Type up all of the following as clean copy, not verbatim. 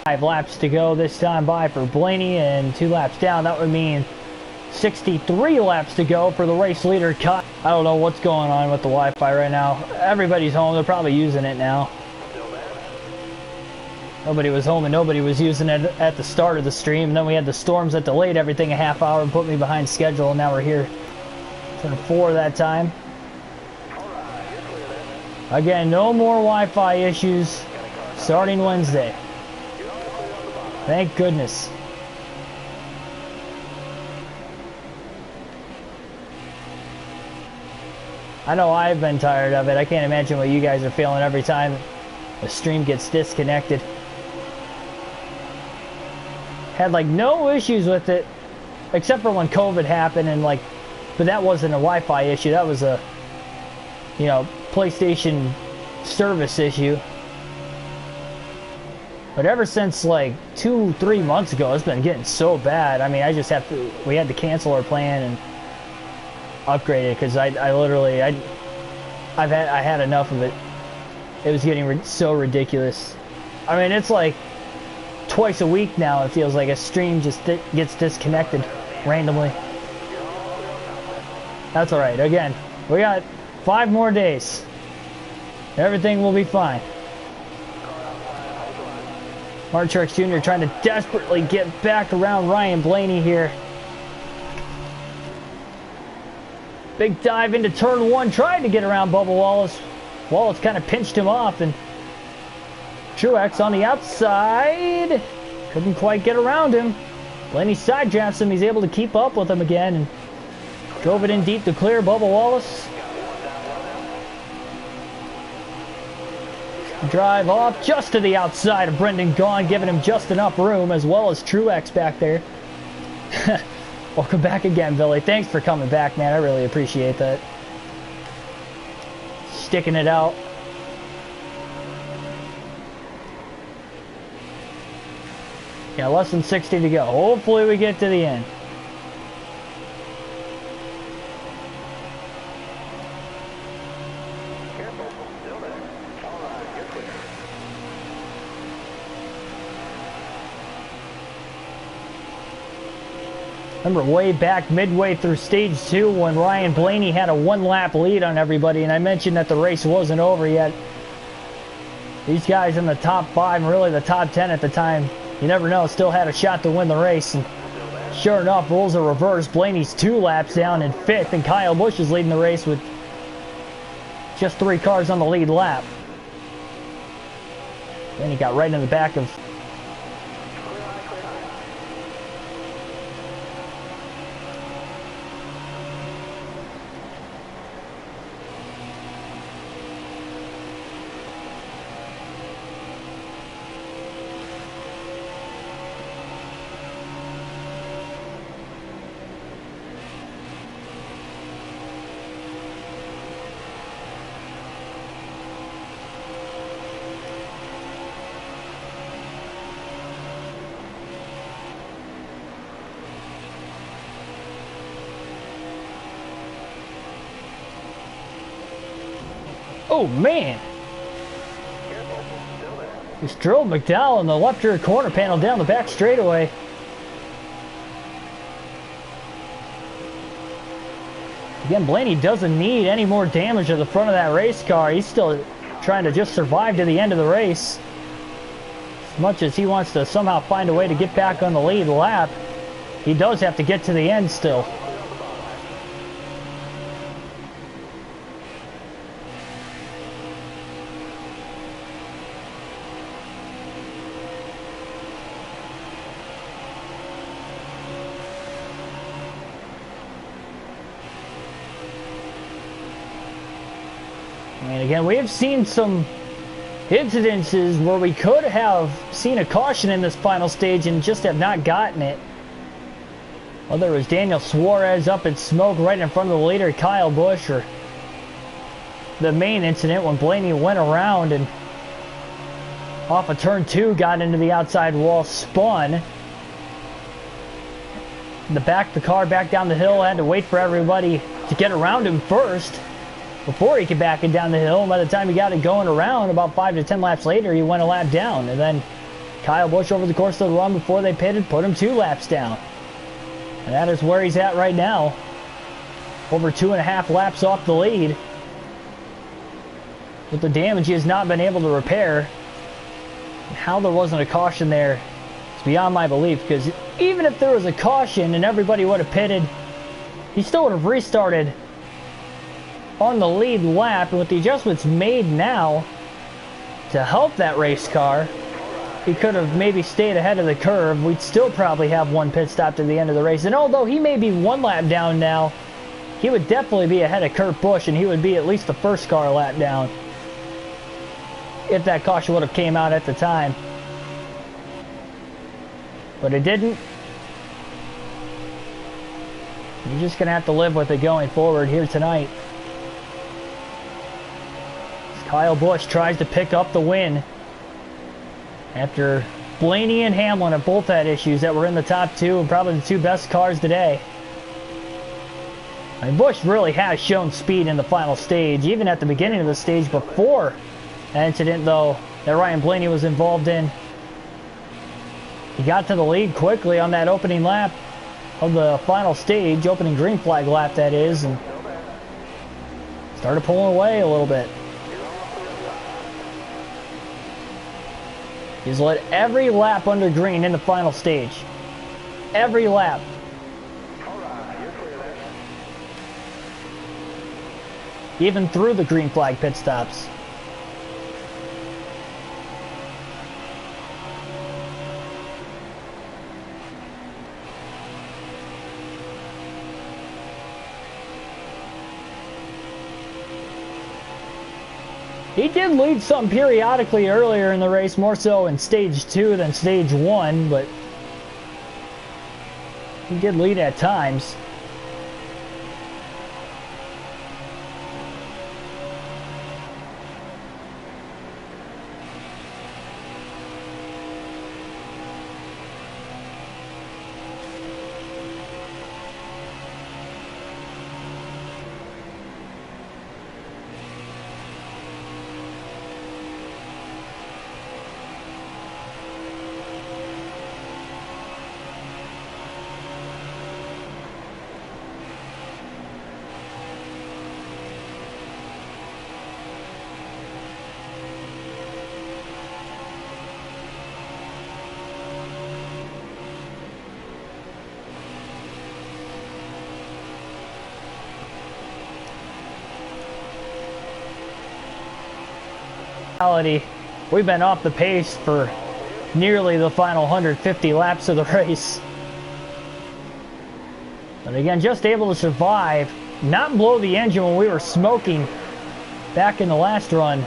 5 laps to go this time by for Blaney, and 2 laps down. That would mean 63 laps to go for the race leader, Kyle. I don't know what's going on with the Wi-Fi right now. Everybody's home. They're probably using it now. Nobody was home and nobody was using it at the start of the stream. And then we had the storms that delayed everything a half hour and put me behind schedule. And now we're here. Turn 4 that time. Again, no more Wi-Fi issues starting Wednesday. Thank goodness. I know I've been tired of it. I can't imagine what you guys are feeling every time the stream gets disconnected. Had like no issues with it except for when COVID happened, and like, but that wasn't a Wi-Fi issue. That was a, you know, PlayStation service issue. But ever since like 2-3 months ago, it's been getting so bad. I mean, I just have to, we had to cancel our plan and upgrade it because I had enough of it. It was getting so ridiculous. I mean, it's like twice a week now. It feels like a stream just gets disconnected randomly. That's all right. Again, we got 5 more days. Everything will be fine. Martin Truex Jr. trying to desperately get back around Ryan Blaney here. Big dive into turn 1, tried to get around Bubba Wallace. Wallace kind of pinched him off, and Truex on the outside. Couldn't quite get around him. Blaney side drafts him. He's able to keep up with him again and drove it in deep to clear Bubba Wallace. Drive off just to the outside of Brendan Gaughan, giving him just enough room, as well as Truex back there. Welcome back again, Billy. Thanks for coming back, man. I really appreciate that. Sticking it out. Yeah, less than 60 to go. Hopefully we get to the end. Remember way back midway through stage 2 when Ryan Blaney had a 1-lap lead on everybody, and I mentioned that the race wasn't over yet. These guys in the top 5 and really the top 10 at the time, you never know, still had a shot to win the race. And sure enough, rules are reversed. Blaney's 2 laps down in 5th, and Kyle Busch is leading the race with just 3 cars on the lead lap. Then he got right in the back of oh man! Just drilled McDowell in the left rear corner panel down the back straightaway. Again, Blaney doesn't need any more damage to the front of that race car. He's still trying to just survive to the end of the race. As much as he wants to somehow find a way to get back on the lead lap, he does have to get to the end still. And again, we have seen some incidences where we could have seen a caution in this final stage and just have not gotten it. Whether it was Daniel Suarez up in smoke right in front of the leader, Kyle Busch, or the main incident when Blaney went around and off of turn 2 got into the outside wall, spun. The car back down the hill, had to wait for everybody to get around him first before he could back it down the hill. And by the time he got it going around, about 5 to 10 laps later, he went a lap down. And then Kyle Busch over the course of the run before they pitted put him 2 laps down. And that is where he's at right now. Over 2.5 laps off the lead. With the damage he has not been able to repair. And how there wasn't a caution there is beyond my belief, because even if there was a caution and everybody would have pitted, he still would have restarted on the lead lap. And with the adjustments made now to help that race car, he could have maybe stayed ahead of the curve. We'd still probably have 1 pit stop to the end of the race. And although he may be 1 lap down now, he would definitely be ahead of Kurt Busch, and he would be at least the first car lap down if that caution would have came out at the time. But it didn't. You're just going to have to live with it going forward here tonight. As Kyle Busch tries to pick up the win after Blaney and Hamlin have both had issues that were in the top 2 and probably the 2 best cars today. I mean, Busch really has shown speed in the final stage, even at the beginning of the stage before the incident, though, that Ryan Blaney was involved in. He got to the lead quickly on that opening lap of the final stage, opening green flag lap that is, and started pulling away a little bit. He's led every lap under green in the final stage. Every lap. Even through the green flag pit stops. He did lead some periodically earlier in the race, more so in stage 2 than stage 1, but he did lead at times. We've been off the pace for nearly the final 150 laps of the race. But again, just able to survive, not blow the engine when we were smoking back in the last run.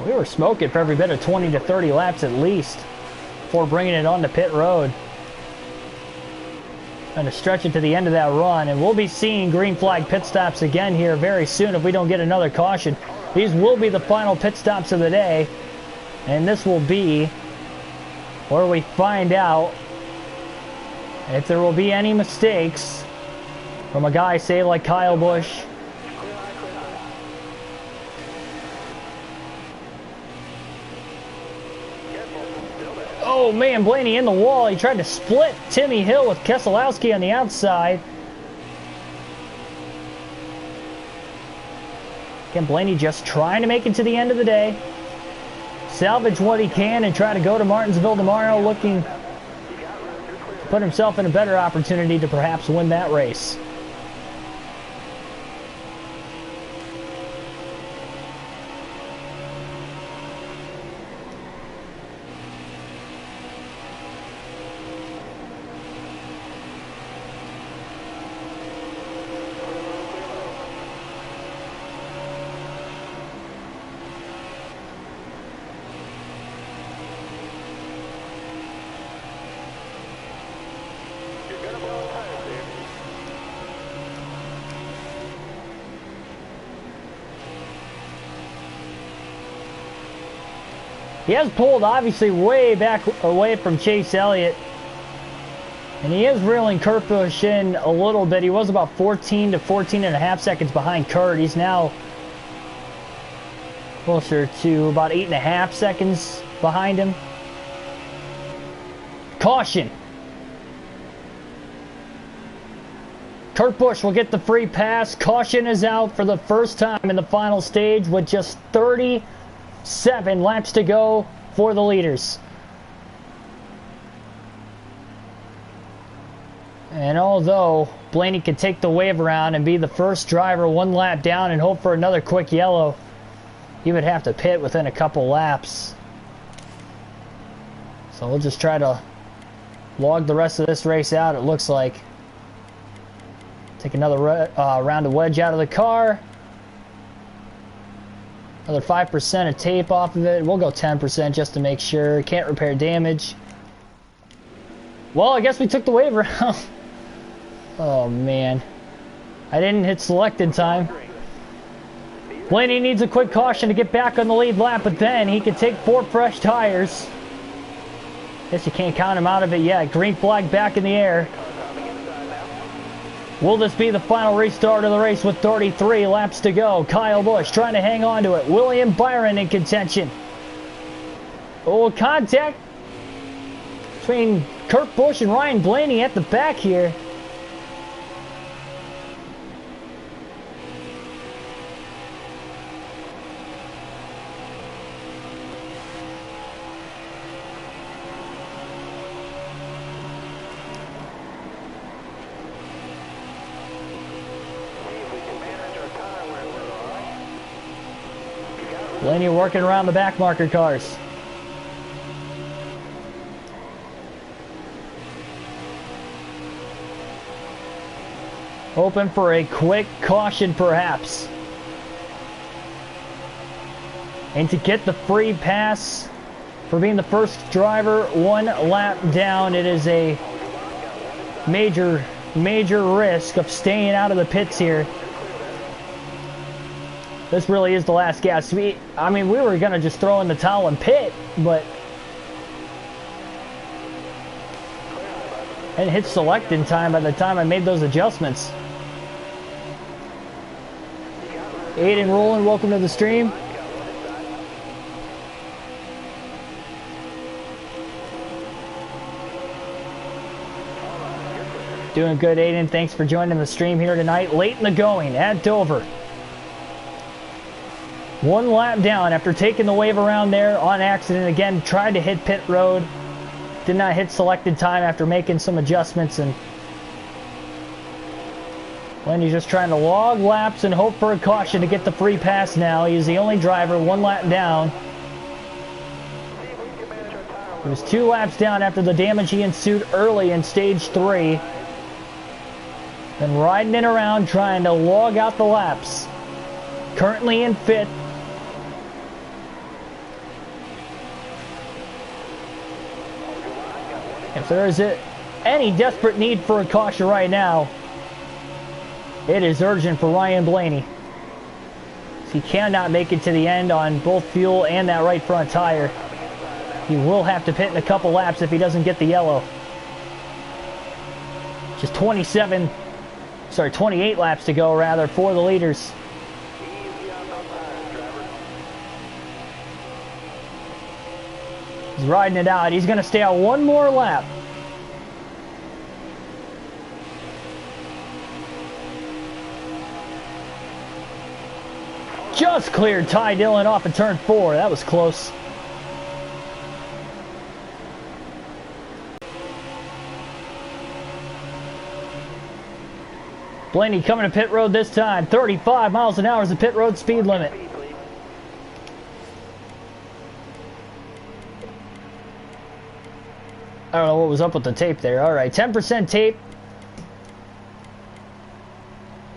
We were smoking for every bit of 20 to 30 laps at least before bringing it onto pit road. Going to stretch it to the end of that run, and we'll be seeing green flag pit stops again here very soon if we don't get another caution. These will be the final pit stops of the day, and this will be where we find out if there will be any mistakes from a guy, say, like Kyle Busch. Oh man, Blaney in the wall. He tried to split Timmy Hill with Keselowski on the outside. Again, Blaney just trying to make it to the end of the day. Salvage what he can and try to go to Martinsville tomorrow, looking to put himself in a better opportunity to perhaps win that race. He has pulled obviously way back away from Chase Elliott. And he is reeling Kurt Busch in a little bit. He was about 14 to 14 and a half seconds behind Kurt. He's now Closer to about 8.5 seconds behind him. Caution. Kurt Busch will get the free pass. Caution is out for the first time in the final stage with just 37 laps to go for the leaders. And although Blaney could take the wave around and be the first driver one lap down and hope for another quick yellow, he would have to pit within a couple laps. So we'll just try to log the rest of this race out, it looks like. Take another round of wedge out of the car. Another 5% of tape off of it. We'll go 10% just to make sure. Can't repair damage. Well, I guess we took the wave around. Oh, man. I didn't hit select in time. Blaney needs a quick caution to get back on the lead lap, but then he can take 4 fresh tires. Guess you can't count him out of it yet. Green flag back in the air. Will this be the final restart of the race with 33 laps to go? Kyle Busch trying to hang on to it. William Byron in contention. Oh, contact between Kurt Busch and Ryan Blaney at the back here. Blaney working around the back marker cars. Hoping for a quick caution perhaps. And to get the free pass for being the first driver one lap down, it is a major risk of staying out of the pits here. This really is the last gas. I mean, we were going to just throw in the towel and pit, but I didn't hit select in time by the time I made those adjustments. Aiden Roland, welcome to the stream. Doing good, Aiden. Thanks for joining the stream here tonight. Late in the going at Dover. One lap down after taking the wave around there on accident. Again, tried to hit pit road. Did not hit selected time after making some adjustments. And Lenny's just trying to log laps and hope for a caution to get the free pass now. He's the only driver one lap down. He was 2 laps down after the damage he ensued early in stage 3. Then riding it around trying to log out the laps. Currently in 5th. If there is any desperate need for a caution right now, it is urgent for Ryan Blaney. He cannot make it to the end on both fuel and that right front tire. He will have to pit in a couple laps if he doesn't get the yellow. Just 28 laps to go rather for the leaders. He's riding it out. He's going to stay out one more lap. Just cleared Ty Dillon off of turn 4. That was close. Blaney coming to pit road this time. 35 miles an hour is the pit road speed limit. I don't know what was up with the tape there. All right, 10% tape.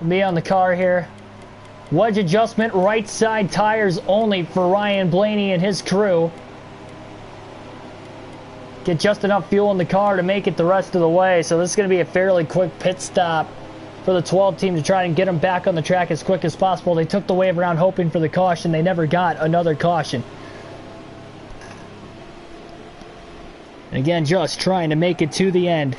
Me on the car here. Wedge adjustment, right side tires only for Ryan Blaney and his crew. Get just enough fuel in the car to make it the rest of the way. So this is going to be a fairly quick pit stop for the 12 team to try and get them back on the track as quick as possible. They took the wave around hoping for the caution. They never got another caution. And again, just trying to make it to the end.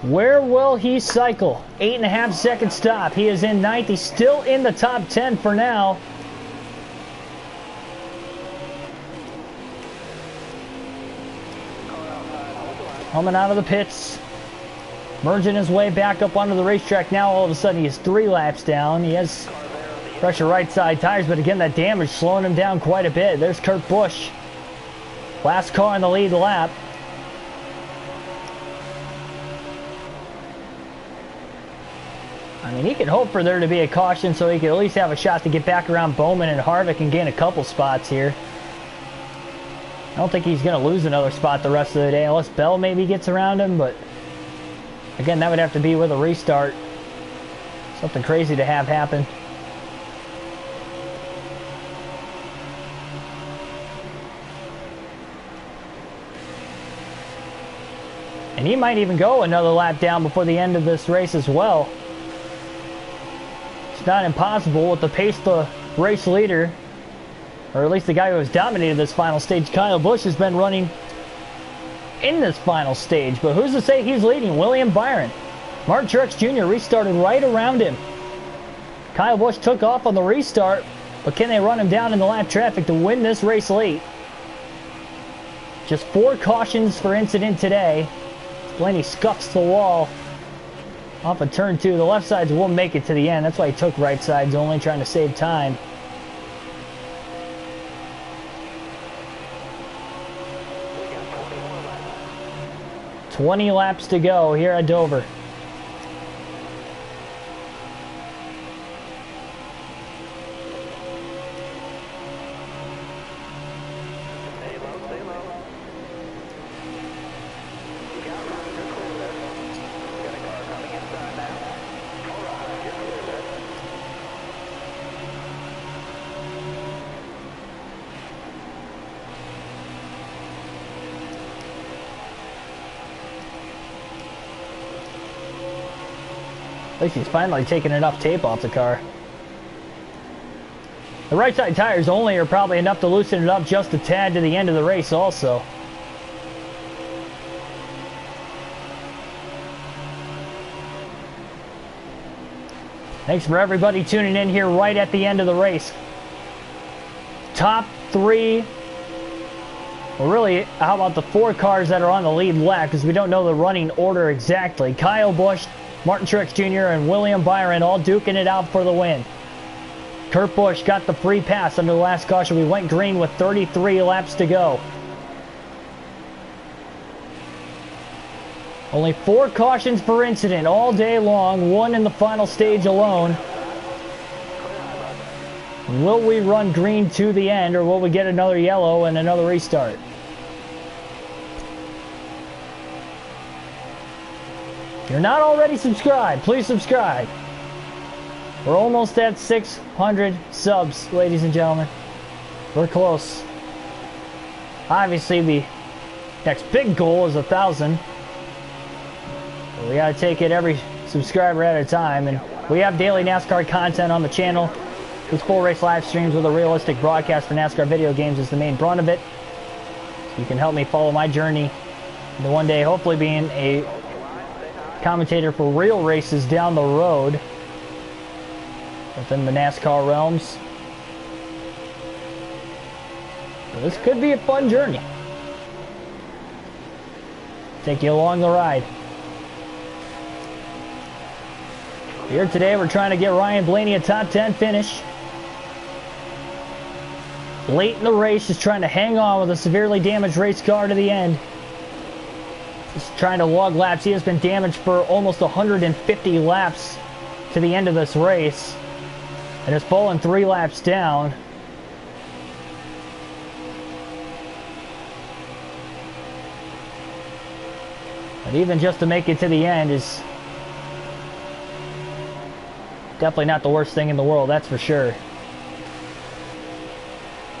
Where will he cycle? 8.5 second stop. He is in 9th. He's still in the top 10 for now. Coming out of the pits. Merging his way back up onto the racetrack now. All of a sudden he is 3 laps down. He has pressure right side tires, but again that damage slowing him down quite a bit. There's Kurt Busch. Last car in the lead lap. I mean, he can hope for there to be a caution so he can at least have a shot to get back around Bowman and Harvick and gain a couple spots here. I don't think he's going to lose another spot the rest of the day unless Bell maybe gets around him, but again, that would have to be with a restart. Something crazy to have happen. And he might even go another lap down before the end of this race as well. It's not impossible with the pace the race leader, or at least the guy who has dominated this final stage, Kyle Busch, has been running in this final stage. But who's to say he's leading? William Byron. Martin Truex Jr. restarted right around him. Kyle Busch took off on the restart, but can they run him down in the lap traffic to win this race late? Just 4 cautions for incident today. Blaney scuffs the wall off of turn 2. The left sides will make it to the end. That's why he took right sides only, trying to save time. We got 20 laps to go here at Dover. At least he's finally taking enough tape off the car. The right side tires only are probably enough to loosen it up just a tad to the end of the race also. Thanks for everybody tuning in here right at the end of the race. Top 3, well really, how about the 4 cars that are on the lead lap, because we don't know the running order exactly. Kyle Busch, Martin Truex Jr. and William Byron all duking it out for the win. Kurt Busch got the free pass under the last caution. We went green with 33 laps to go. Only 4 cautions per incident all day long, 1 in the final stage alone. Will we run green to the end, or will we get another yellow and another restart? If you're not already subscribed, please subscribe. We're almost at 600 subs, ladies and gentlemen. We're close. Obviously, the next big goal is 1,000. We gotta take it every subscriber at a time, and we have daily NASCAR content on the channel. With full race live streams with a realistic broadcast for NASCAR video games is the main brunt of it. So you can help me follow my journey into one day hopefully being a commentator for real races down the road within the NASCAR realms. So this could be a fun journey. Take you along the ride. Here today we're trying to get Ryan Blaney a top 10 finish. Late in the race, just trying to hang on with a severely damaged race car to the end. Just trying to log laps. He has been damaged for almost 150 laps to the end of this race. And has fallen 3 laps down. But even just to make it to the end is definitely not the worst thing in the world, that's for sure.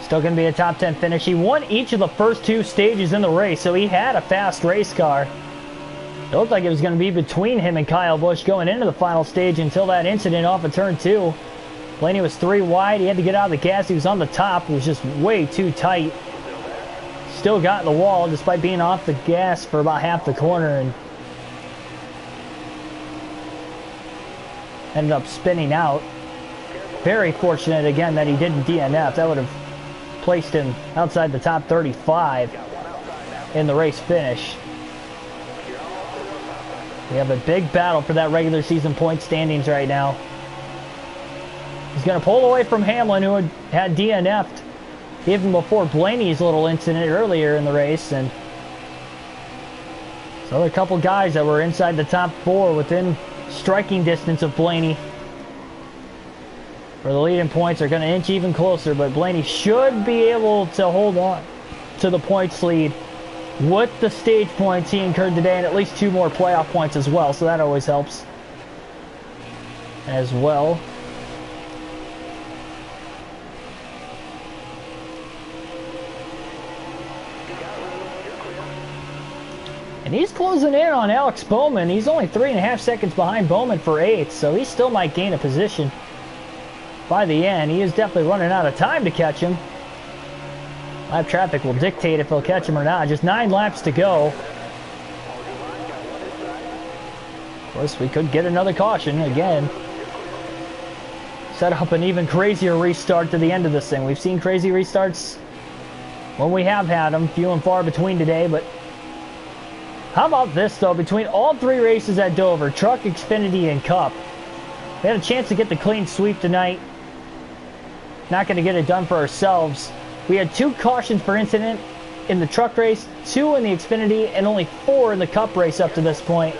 Still going to be a top 10 finish. He won each of the first 2 stages in the race, so he had a fast race car. It looked like it was going to be between him and Kyle Busch going into the final stage until that incident off of turn 2. Blaney was 3 wide. He had to get out of the gas. He was on the top. It was just way too tight. Still got in the wall despite being off the gas for about half the corner. And ended up spinning out. Very fortunate again that he didn't DNF. That would have placed him outside the top 35 in the race finish. We have a big battle for that regular season point standings right now. He's going to pull away from Hamlin, who had DNF'd even before Blaney's little incident earlier in the race. And so a couple guys that were inside the top 4 within striking distance of Blaney for the lead in points are going to inch even closer, but Blaney should be able to hold on to the points lead with the stage points he incurred today, and at least 2 more playoff points as well, so that always helps as well. And he's closing in on Alex Bowman. He's only 3.5 seconds behind Bowman for 8th, so he still might gain a position by the end. He is definitely running out of time to catch him. Lap traffic will dictate if he'll catch him or not. Just 9 laps to go. Of course, we could get another caution again. Set up an even crazier restart to the end of this thing. We've seen crazy restarts when we have had them, few and far between today, but how about this though? Between all 3 races at Dover, Truck, Xfinity, and Cup, we had a chance to get the clean sweep tonight. Not going to get it done for ourselves. We had 2 cautions per incident in the Truck race, 2 in the Xfinity, and only 4 in the Cup race up to this point.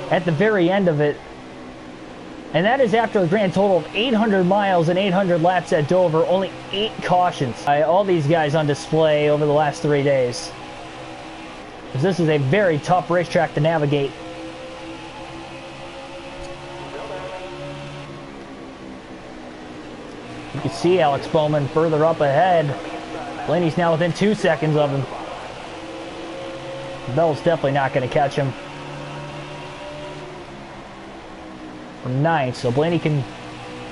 At the very end of it. And that is after a grand total of 800 miles and 800 laps at Dover. Only 8 cautions by all these guys on display over the last 3 days. Because this is a very tough racetrack to navigate. You can see Alex Bowman further up ahead. Blaney's now within 2 seconds of him. Bell's definitely not going to catch him. From 9th, so Blaney can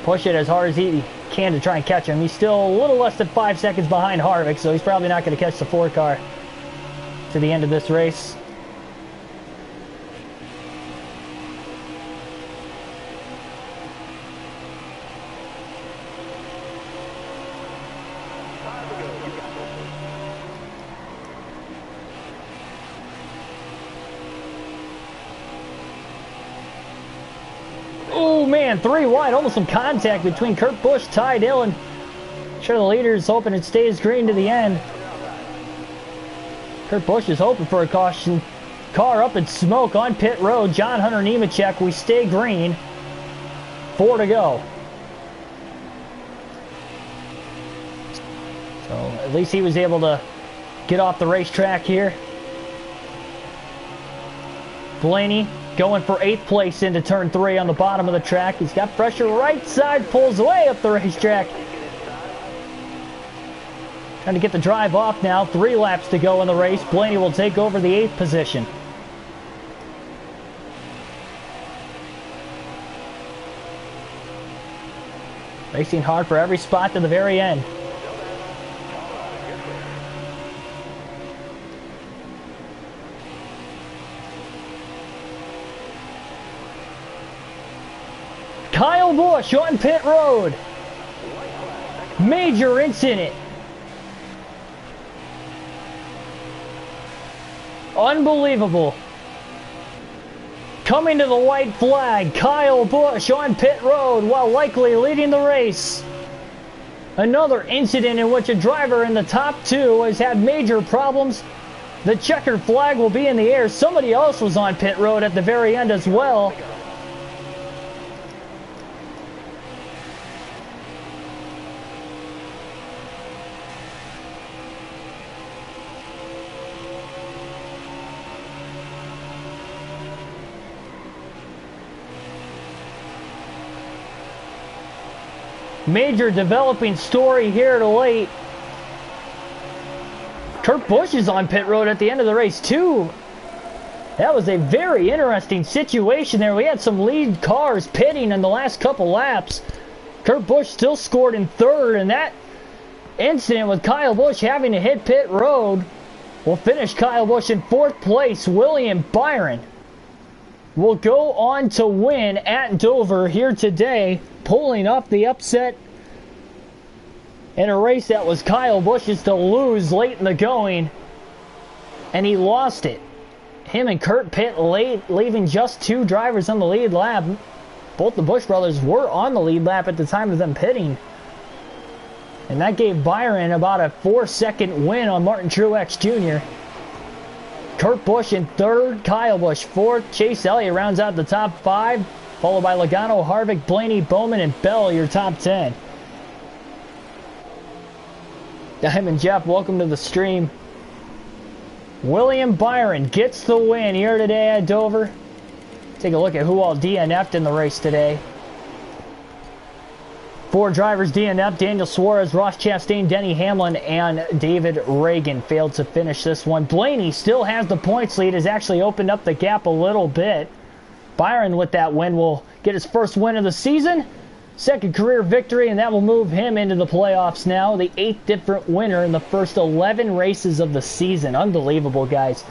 push it as hard as he can to try and catch him. He's still a little less than 5 seconds behind Harvick, so he's probably not going to catch the 4 car to the end of this race. Oh man, 3 wide, almost some contact between Kurt Busch, Ty Dillon. Sure, the leader's hoping it stays green to the end. Kurt Busch is hoping for a caution. Car up in smoke on pit road. John Hunter Nemechek, we stay green. 4 to go. So at least he was able to get off the racetrack here. Blaney going for 8th place into turn 3 on the bottom of the track. He's got pressure right side, pulls way up the racetrack. Trying to get the drive off now. 3 laps to go in the race. Blaney will take over the 8th position. Racing hard for every spot to the very end. Kyle Busch on pit road. Major incident. Unbelievable. Coming to the white flag, Kyle Busch on pit road while likely leading the race. Another incident in which a driver in the top 2 has had major problems. The checkered flag will be in the air. Somebody else was on pit road at the very end as well. Major developing story here to late. Kurt Busch is on pit road at the end of the race too. That was a very interesting situation there. We had some lead cars pitting in the last couple laps. Kurt Busch still scored in 3rd, and that incident with Kyle Busch having to hit pit road will finish Kyle Busch in 4th place. William Byron will go on to win at Dover here today, pulling up the upset in a race that was Kyle Busch's to lose late in the going, and he lost it. Him and Kurt pit late, leaving just 2 drivers on the lead lap. Both the Busch brothers were on the lead lap at the time of them pitting. And that gave Byron about a 4-second win on Martin Truex Jr. Kurt Busch in 3rd, Kyle Busch 4th. Chase Elliott rounds out the top 5, followed by Logano, Harvick, Blaney, Bowman, and Bell, your top 10. Diamond Jeff, welcome to the stream. William Byron gets the win here today at Dover. Take a look at who all DNF'd in the race today. 4 drivers DNF'd: Daniel Suarez, Ross Chastain, Denny Hamlin, and David Reagan failed to finish this one. Blaney still has the points lead, has actually opened up the gap a little bit. Byron with that win will get his first win of the season, 2nd career victory, and that will move him into the playoffs now. The 8th different winner in the first 11 races of the season. Unbelievable, guys.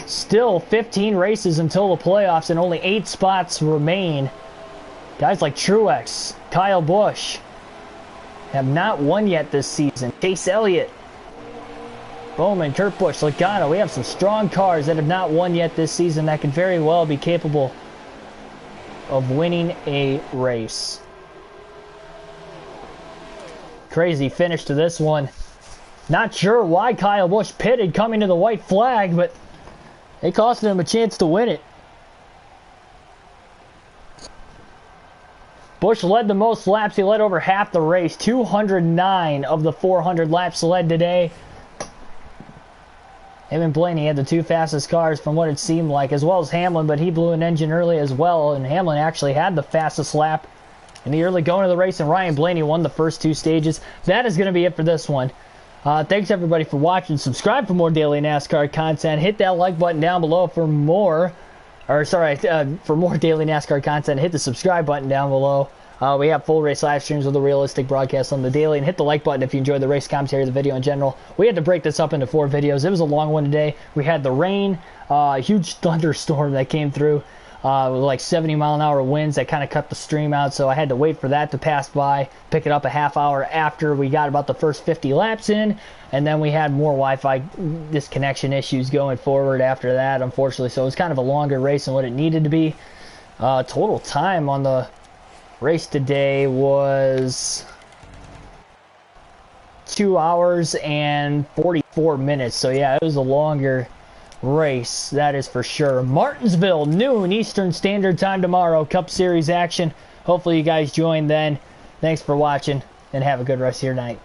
Still 15 races until the playoffs and only 8 spots remain. Guys like Truex, Kyle Busch have not won yet this season. Chase Elliott, Bowman, Kurt Busch, Logano. We have some strong cars that have not won yet this season that could very well be capable of winning a race. Crazy finish to this one. Not sure why Kyle Busch pitted coming to the white flag, but it cost him a chance to win it. Busch led the most laps. He led over half the race. 209 of the 400 laps led today. Him and Blaney had the 2 fastest cars from what it seemed like, as well as Hamlin, but he blew an engine early as well, and Hamlin actually had the fastest lap in the early going of the race, and Ryan Blaney won the first 2 stages. That is going to be it for this one. Thanks everybody for watching. Subscribe for more daily NASCAR content. Hit that like button down below for more. For more daily NASCAR content, hit the subscribe button down below. We have full race live streams with a realistic broadcast on the daily, and hit the like button if you enjoyed the race commentary of the video in general. We had to break this up into 4 videos. It was a long one today. We had the rain, huge thunderstorm that came through with like 70-mile-an-hour winds that kind of cut the stream out, so I had to wait for that to pass by, pick it up a half hour after we got about the first 50 laps in, and then we had more Wi-Fi disconnection issues going forward after that, unfortunately, so it was kind of a longer race than what it needed to be. Total time on the race today was 2 hours and 44 minutes, so yeah, it was a longer race, that is for sure. Martinsville, noon Eastern Standard Time tomorrow, Cup Series action. Hopefully you guys join then. Thanks for watching, and have a good rest of your night.